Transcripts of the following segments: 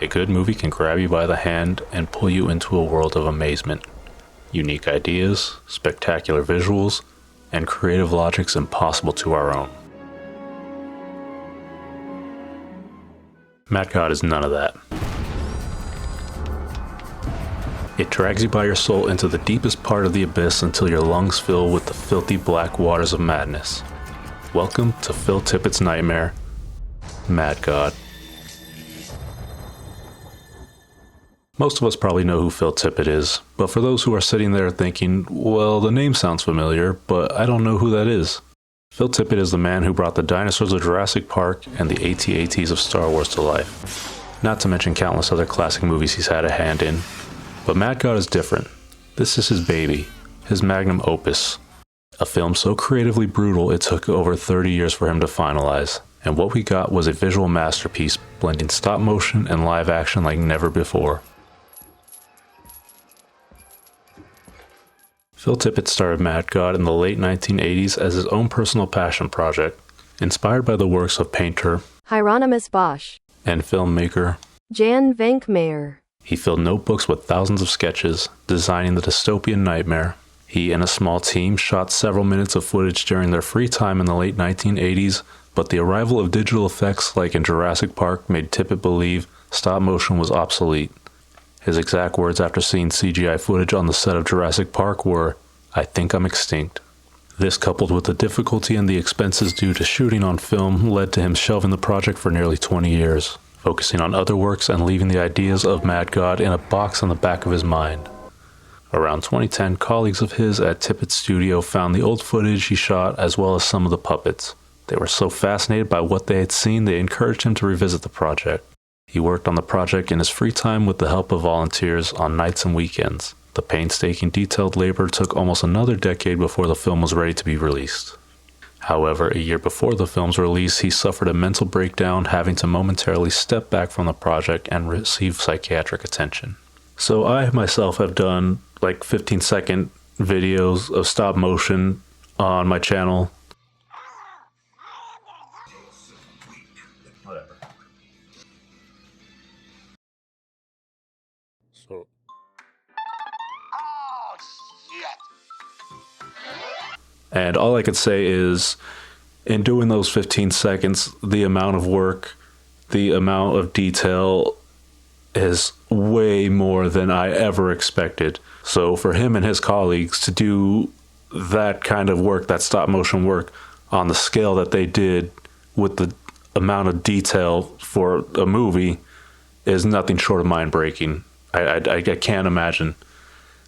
A good movie can grab you by the hand and pull you into a world of amazement. Unique ideas, spectacular visuals, and creative logics impossible to our own. Mad God is none of that. It drags you by your soul into the deepest part of the abyss until your lungs fill with the filthy black waters of madness. Welcome to Phil Tippett's nightmare, Mad God. Most of us probably know who Phil Tippett is, but for those who are sitting there thinking, well, the name sounds familiar, but I don't know who that is. Phil Tippett is the man who brought the dinosaurs of Jurassic Park and the AT-ATs of Star Wars to life. Not to mention countless other classic movies he's had a hand in. But Mad God is different. This is his baby, his magnum opus. A film so creatively brutal it took over 30 years for him to finalize. And what we got was a visual masterpiece blending stop motion and live action like never before. Phil Tippett started Mad God in the late 1980s as his own personal passion project, inspired by the works of painter Hieronymus Bosch and filmmaker Jan Vankmajer. He filled notebooks with thousands of sketches, designing the dystopian nightmare. He and a small team shot several minutes of footage during their free time in the late 1980s, but the arrival of digital effects like in Jurassic Park made Tippett believe stop motion was obsolete. His exact words after seeing CGI footage on the set of Jurassic Park were, "I think I'm extinct." This, coupled with the difficulty and the expenses due to shooting on film, led to him shelving the project for nearly 20 years, focusing on other works and leaving the ideas of Mad God in a box on the back of his mind. Around 2010, colleagues of his at Tippett's studio found the old footage he shot as well as some of the puppets. They were so fascinated by what they had seen, they encouraged him to revisit the project. He worked on the project in his free time with the help of volunteers on nights and weekends. The painstaking, detailed labor took almost another decade before the film was ready to be released. However, a year before the film's release, he suffered a mental breakdown, having to momentarily step back from the project and receive psychiatric attention. So I myself have done like 15-second videos of stop motion on my channel. Whatever. So. Oh, shit. And all I could say is, in doing those 15 seconds, the amount of work, the amount of detail is way more than I ever expected. So for him and his colleagues to do that kind of work, that stop motion work, on the scale that they did with the amount of detail for a movie is nothing short of mind-breaking. I can't imagine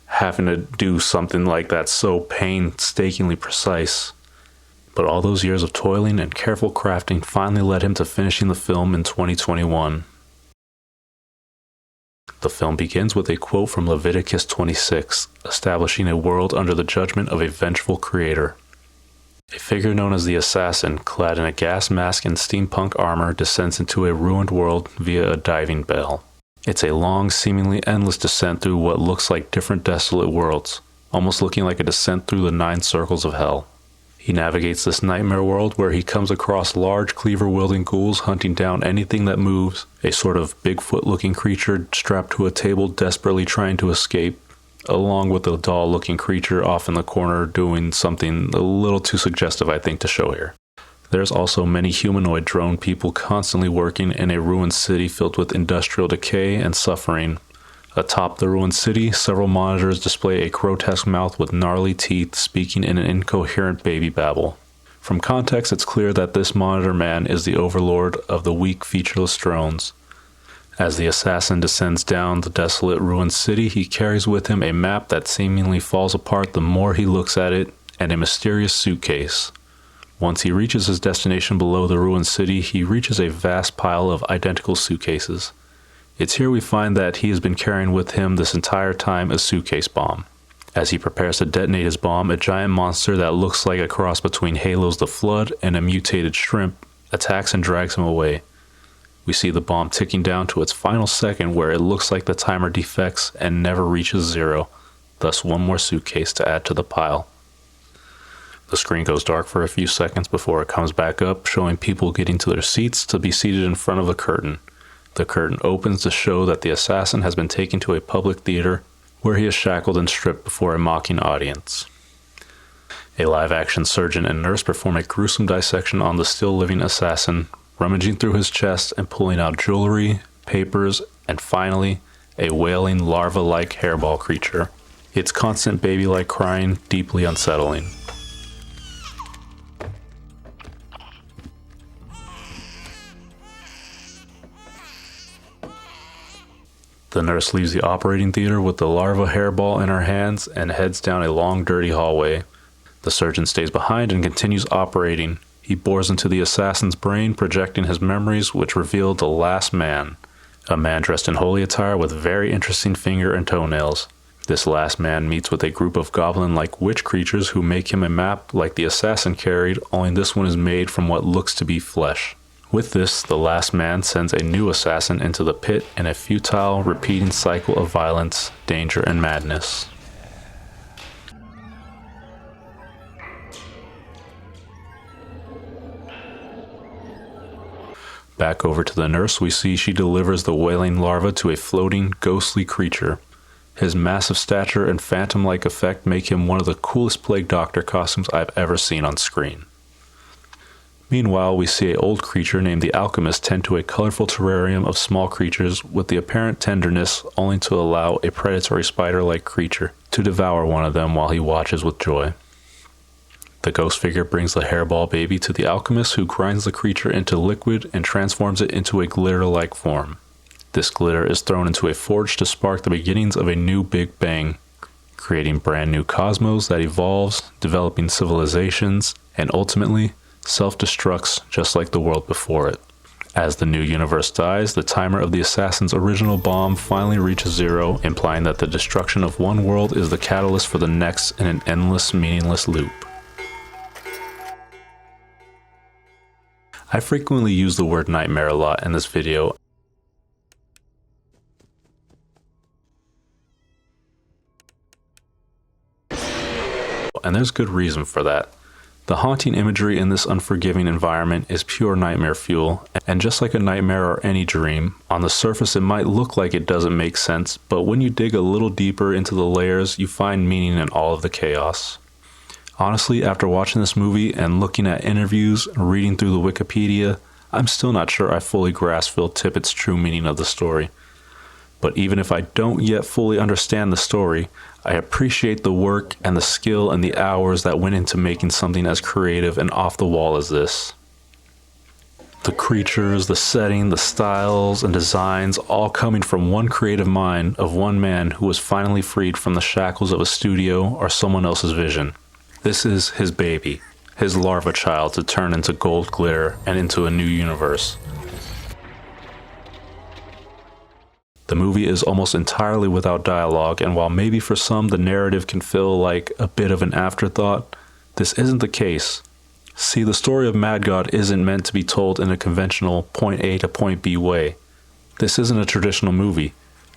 having to do something like that so painstakingly precise. But all those years of toiling and careful crafting finally led him to finishing the film in 2021. The film begins with a quote from Leviticus 26, establishing a world under the judgment of a vengeful creator. A figure known as the Assassin, clad in a gas mask and steampunk armor, descends into a ruined world via a diving bell. It's a long, seemingly endless descent through what looks like different desolate worlds, almost looking like a descent through the 9 circles of hell. He navigates this nightmare world where he comes across large cleaver-wielding ghouls hunting down anything that moves, a sort of Bigfoot-looking creature strapped to a table desperately trying to escape, along with a doll-looking creature off in the corner doing something a little too suggestive, I think, to show here. There's also many humanoid drone people constantly working in a ruined city filled with industrial decay and suffering. Atop the ruined city, several monitors display a grotesque mouth with gnarly teeth speaking in an incoherent baby babble. From context, it's clear that this monitor man is the overlord of the weak, featureless drones. As the assassin descends down the desolate ruined city, he carries with him a map that seemingly falls apart the more he looks at it, and a mysterious suitcase. Once he reaches his destination below the ruined city, he reaches a vast pile of identical suitcases. It's here we find that he has been carrying with him this entire time a suitcase bomb. As he prepares to detonate his bomb, a giant monster that looks like a cross between Halo's The Flood and a mutated shrimp attacks and drags him away. We see the bomb ticking down to its final second where it looks like the timer defects and never reaches 0, thus one more suitcase to add to the pile. The screen goes dark for a few seconds before it comes back up, showing people getting to their seats to be seated in front of a curtain. The curtain opens to show that the assassin has been taken to a public theater where he is shackled and stripped before a mocking audience. A live-action surgeon and nurse perform a gruesome dissection on the still-living assassin, rummaging through his chest and pulling out jewelry, papers, and finally, a wailing larva-like hairball creature. Its constant baby-like crying deeply unsettling. The nurse leaves the operating theater with the larva hairball in her hands and heads down a long, dirty hallway. The surgeon stays behind and continues operating. He bores into the assassin's brain, projecting his memories, which reveal the last man. A man dressed in holy attire with very interesting finger and toenails. This last man meets with a group of goblin-like witch creatures who make him a map like the assassin carried, only this one is made from what looks to be flesh. With this, the last man sends a new assassin into the pit in a futile, repeating cycle of violence, danger, and madness. Back over to the nurse, we see she delivers the wailing larva to a floating, ghostly creature. His massive stature and phantom-like effect make him one of the coolest Plague Doctor costumes I've ever seen on screen. Meanwhile, we see an old creature named the Alchemist tend to a colorful terrarium of small creatures with the apparent tenderness only to allow a predatory spider-like creature to devour one of them while he watches with joy. The ghost figure brings the hairball baby to the alchemist, who grinds the creature into liquid and transforms it into a glitter-like form. This glitter is thrown into a forge to spark the beginnings of a new Big Bang, creating brand new cosmos that evolves, developing civilizations, and ultimately self-destructs just like the world before it. As the new universe dies, the timer of the assassin's original bomb finally reaches zero, implying that the destruction of one world is the catalyst for the next in an endless, meaningless loop. I frequently use the word nightmare a lot in this video. And there's good reason for that. The haunting imagery in this unforgiving environment is pure nightmare fuel, and just like a nightmare or any dream, on the surface it might look like it doesn't make sense, but when you dig a little deeper into the layers, you find meaning in all of the chaos. Honestly, after watching this movie and looking at interviews and reading through the Wikipedia, I'm still not sure I fully grasp Phil Tippett's true meaning of the story. But even if I don't yet fully understand the story, I appreciate the work and the skill and the hours that went into making something as creative and off the wall as this. The creatures, the setting, the styles, and designs all coming from one creative mind of one man who was finally freed from the shackles of a studio or someone else's vision. This is his baby, his larva child to turn into gold glitter and into a new universe. The movie is almost entirely without dialogue, and while maybe for some the narrative can feel like a bit of an afterthought, this isn't the case. See, the story of Mad God isn't meant to be told in a conventional point A to point B way. This isn't a traditional movie,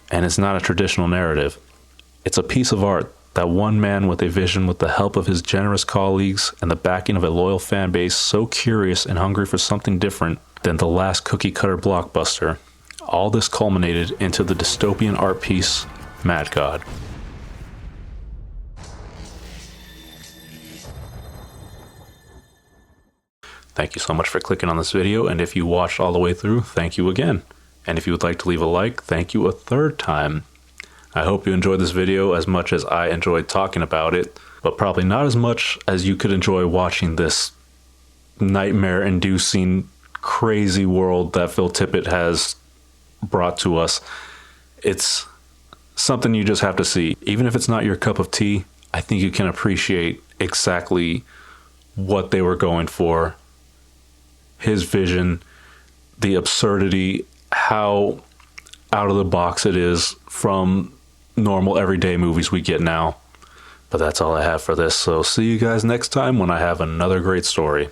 and it's not a traditional narrative. It's a piece of art that one man with a vision, with the help of his generous colleagues and the backing of a loyal fan base so curious and hungry for something different than the last cookie-cutter blockbuster, all this culminated into the dystopian art piece, Mad God. Thank you so much for clicking on this video, and if you watched all the way through, thank you again. And if you would like to leave a like, thank you a third time. I hope you enjoyed this video as much as I enjoyed talking about it, but probably not as much as you could enjoy watching this nightmare-inducing, crazy world that Phil Tippett has brought to us. It's something you just have to see. Even if it's not your cup of tea, I think you can appreciate exactly what they were going for. His vision, the absurdity, how out of the box it is from normal everyday movies we get now. But that's all I have for this, so see you guys next time when I have another great story.